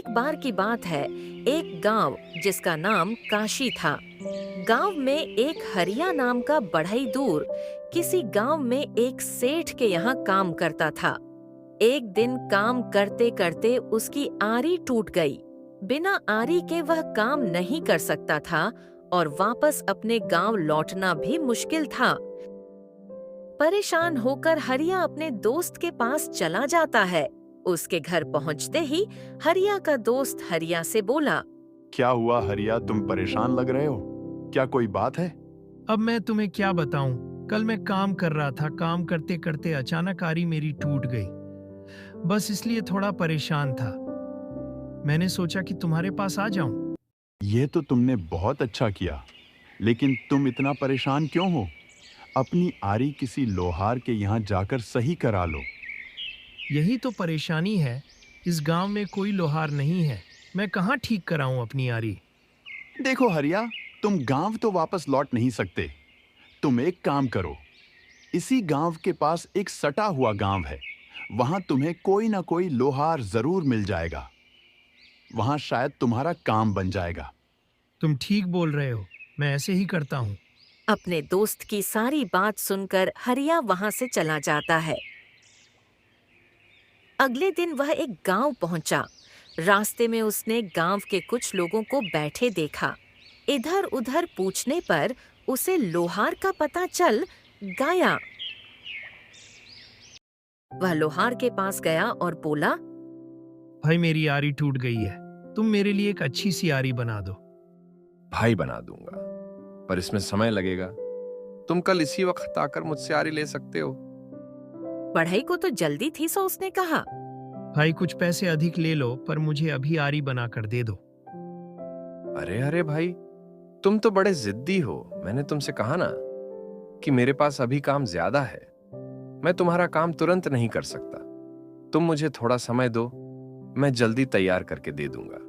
एक बार की बात है, एक गांव जिसका नाम काशी था। गांव में एक हरिया नाम का बढ़ई दूर किसी गांव में एक सेठ के यहाँ काम करता था। एक दिन काम करते करते उसकी आरी टूट गई। बिना आरी के वह काम नहीं कर सकता था और वापस अपने गांव लौटना भी मुश्किल था। परेशान होकर हरिया अपने दोस्त के पास चला जाता है। उसके घर पहुंचते ही हरिया का दोस्त हरिया से बोला, क्या हुआ हरिया, तुम परेशान लग रहे हो? क्या कोई बात है? अब मैं तुम्हें क्या बताऊं। कल मैं काम कर रहा था, काम करते करते अचानक आरी मेरी टूट गई। बस इसलिए थोड़ा परेशान था। मैंने सोचा कि तुम्हारे पास आ जाऊं। ये तो तुमने बहुत अच्छा किया, लेकिन तुम इतना परेशान क्यों हो? अपनी आरी किसी लोहार के यहाँ जाकर सही करा लो। यही तो परेशानी है, इस गांव में कोई लोहार नहीं है। मैं कहाँ ठीक कराऊं अपनी आरी। देखो हरिया, तुम गांव तो वापस लौट नहीं सकते। तुम एक काम करो, इसी गांव के पास एक सटा हुआ गांव है। वहां तुम्हें कोई ना कोई लोहार जरूर मिल जाएगा। वहां शायद तुम्हारा काम बन जाएगा। तुम ठीक बोल रहे हो, मैं ऐसे ही करता हूँ। अपने दोस्त की सारी बात सुनकर हरिया वहां से चला जाता है। अगले दिन वह एक गांव पहुंचा। रास्ते में उसने गांव के कुछ लोगों को बैठे देखा। इधर उधर पूछने पर उसे लोहार का पता चल गया। वह लोहार के पास गया और बोला, भाई मेरी आरी टूट गई है, तुम मेरे लिए एक अच्छी सी आरी बना दो। भाई बना दूंगा, पर इसमें समय लगेगा। तुम कल इसी वक्त आकर मुझसे आरी ले सकते हो। बढ़ई को तो जल्दी थी, सो उसने कहा, भाई कुछ पैसे अधिक ले लो, पर मुझे अभी आरी बना कर दे दो। अरे अरे भाई, तुम तो बड़े जिद्दी हो। मैंने तुमसे कहा ना कि मेरे पास अभी काम ज्यादा है। मैं तुम्हारा काम तुरंत नहीं कर सकता। तुम मुझे थोड़ा समय दो, मैं जल्दी तैयार करके दे दूंगा।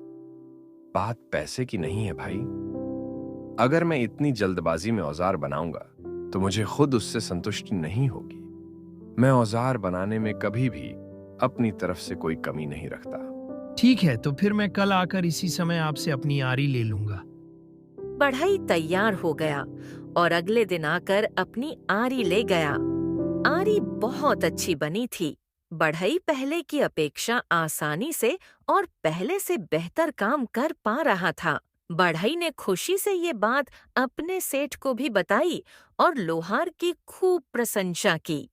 बात पैसे की नहीं है भाई। अगर मैं इतनी जल्दबाजी में औजार बनाऊंगा तो मुझे खुद उससे संतुष्टि नहीं होगी। मैं औजार बनाने में कभी भी अपनी तरफ से कोई कमी नहीं रखता। ठीक है, तो फिर मैं कल आकर इसी समय आपसे अपनी आरी ले लूंगा। बढ़ई तैयार हो गया और अगले दिन आकर अपनी आरी ले गया। आरी बहुत अच्छी बनी थी। बढ़ई पहले की अपेक्षा आसानी से और पहले से बेहतर काम कर पा रहा था। बढ़ई ने खुशी से ये बात अपने सेठ को भी बताई और लोहार की खूब प्रशंसा की।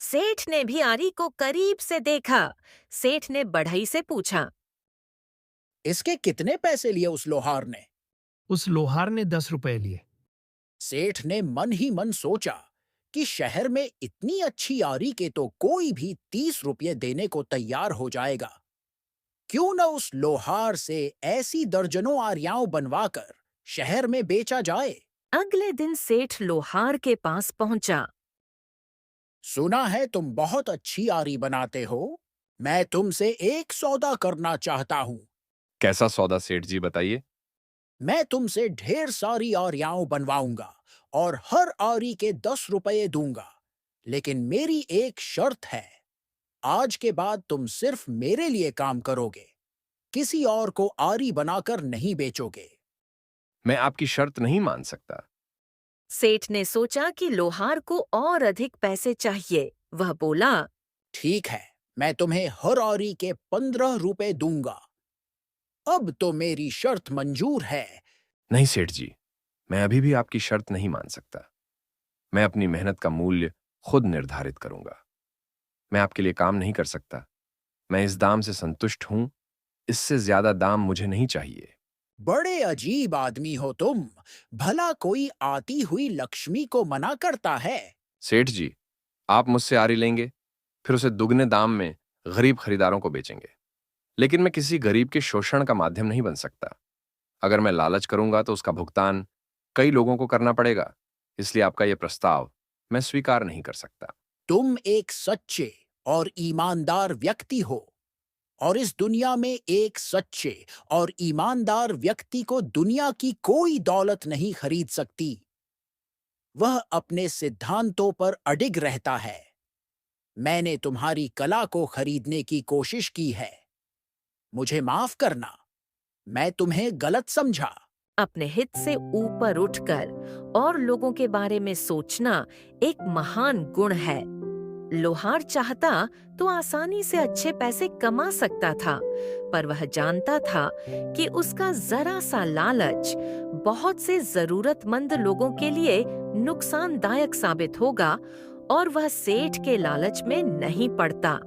सेठ ने भी आरी को करीब से देखा। सेठ ने बढ़ई से पूछा, इसके कितने पैसे लिए उस लोहार ने? उस लोहार ने 10 रुपए लिए। सेठ ने मन ही मन सोचा कि शहर में इतनी अच्छी आरी के तो कोई भी 30 रुपये देने को तैयार हो जाएगा। क्यों न उस लोहार से ऐसी दर्जनों आरियां बनवाकर शहर में बेचा जाए। अगले दिन सेठ लोहार के पास पहुंचा। सुना है तुम बहुत अच्छी आरी बनाते हो। मैं तुमसे एक सौदा करना चाहता हूँ। कैसा सौदा सेठ जी, बताइए। मैं तुमसे ढेर सारी आरियां बनवाऊंगा और हर आरी के 10 रुपये दूंगा। लेकिन मेरी एक शर्त है। आज के बाद तुम सिर्फ मेरे लिए काम करोगे, किसी और को आरी बनाकर नहीं बेचोगे। मैं आपकी शर्त नहीं मान सकता। सेठ ने सोचा कि लोहार को और अधिक पैसे चाहिए। वह बोला, ठीक है, मैं तुम्हें हर आरी के 15 रुपए दूंगा। अब तो मेरी शर्त मंजूर है। नहीं सेठ जी, मैं अभी भी आपकी शर्त नहीं मान सकता। मैं अपनी मेहनत का मूल्य खुद निर्धारित करूंगा। मैं आपके लिए काम नहीं कर सकता। मैं इस दाम से संतुष्ट हूं। इससे ज्यादा दाम मुझे नहीं चाहिए। बड़े अजीब आदमी हो तुम। भला कोई आती हुई लक्ष्मी को मना करता है? सेठ जी, आप मुझसे आरी लेंगे, फिर उसे दुगने दाम में गरीब खरीदारों को बेचेंगे। लेकिन मैं किसी गरीब के शोषण का माध्यम नहीं बन सकता। अगर मैं लालच करूंगा तो उसका भुगतान कई लोगों को करना पड़ेगा। इसलिए आपका यह प्रस्ताव मैं स्वीकार नहीं कर सकता। तुम एक सच्चे और ईमानदार व्यक्ति हो, और इस दुनिया में एक सच्चे और ईमानदार व्यक्ति को दुनिया की कोई दौलत नहीं खरीद सकती। वह अपने सिद्धांतों पर अडिग रहता है। मैंने तुम्हारी कला को खरीदने की कोशिश की है, मुझे माफ करना, मैं तुम्हें गलत समझा। अपने हित से ऊपर उठकर और लोगों के बारे में सोचना एक महान गुण है। लोहार चाहता तो आसानी से अच्छे पैसे कमा सकता था, पर वह जानता था कि उसका जरा सा लालच बहुत से जरूरतमंद लोगों के लिए नुकसानदायक साबित होगा और वह सेठ के लालच में नहीं पड़ता।